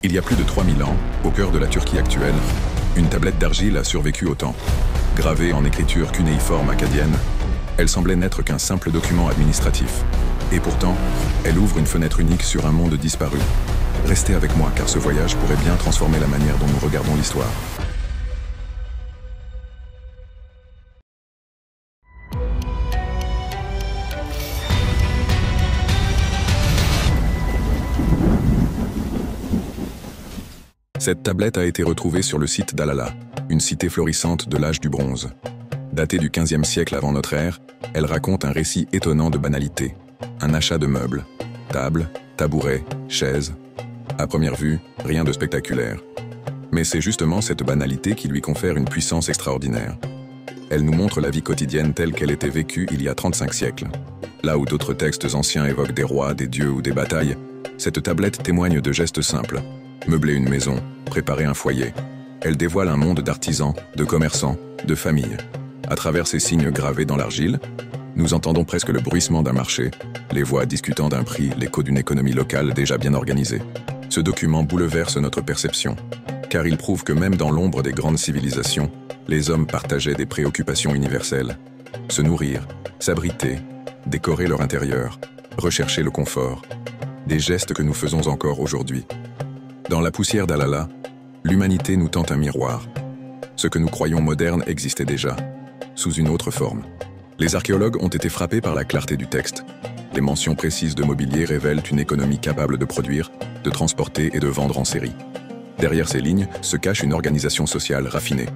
Il y a plus de 3000 ans, au cœur de la Turquie actuelle, une tablette d'argile a survécu au temps. Gravée en écriture cunéiforme acadienne, elle semblait n'être qu'un simple document administratif. Et pourtant, elle ouvre une fenêtre unique sur un monde disparu. Restez avec moi car ce voyage pourrait bien transformer la manière dont nous regardons l'histoire. Cette tablette a été retrouvée sur le site d'Alala, une cité florissante de l'âge du bronze. Datée du XVe siècle avant notre ère, elle raconte un récit étonnant de banalité. Un achat de meubles, tables, tabourets, chaises. À première vue, rien de spectaculaire. Mais c'est justement cette banalité qui lui confère une puissance extraordinaire. Elle nous montre la vie quotidienne telle qu'elle était vécue il y a 35 siècles. Là où d'autres textes anciens évoquent des rois, des dieux ou des batailles, cette tablette témoigne de gestes simples. Meubler une maison, préparer un foyer. Elle dévoile un monde d'artisans, de commerçants, de familles. À travers ces signes gravés dans l'argile, nous entendons presque le bruissement d'un marché, les voix discutant d'un prix, l'écho d'une économie locale déjà bien organisée. Ce document bouleverse notre perception, car il prouve que même dans l'ombre des grandes civilisations, les hommes partageaient des préoccupations universelles. Se nourrir, s'abriter, décorer leur intérieur, rechercher le confort. Des gestes que nous faisons encore aujourd'hui. Dans la poussière d'Alala, l'humanité nous tend un miroir. Ce que nous croyons moderne existait déjà, sous une autre forme. Les archéologues ont été frappés par la clarté du texte. Les mentions précises de mobilier révèlent une économie capable de produire, de transporter et de vendre en série. Derrière ces lignes se cache une organisation sociale raffinée.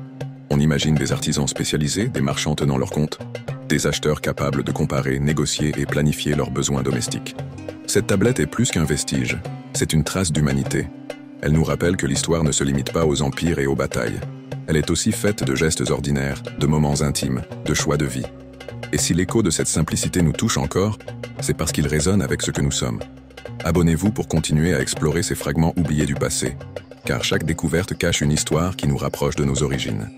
On imagine des artisans spécialisés, des marchands tenant leur compte, des acheteurs capables de comparer, négocier et planifier leurs besoins domestiques. Cette tablette est plus qu'un vestige, c'est une trace d'humanité. Elle nous rappelle que l'histoire ne se limite pas aux empires et aux batailles. Elle est aussi faite de gestes ordinaires, de moments intimes, de choix de vie. Et si l'écho de cette simplicité nous touche encore, c'est parce qu'il résonne avec ce que nous sommes. Abonnez-vous pour continuer à explorer ces fragments oubliés du passé, car chaque découverte cache une histoire qui nous rapproche de nos origines.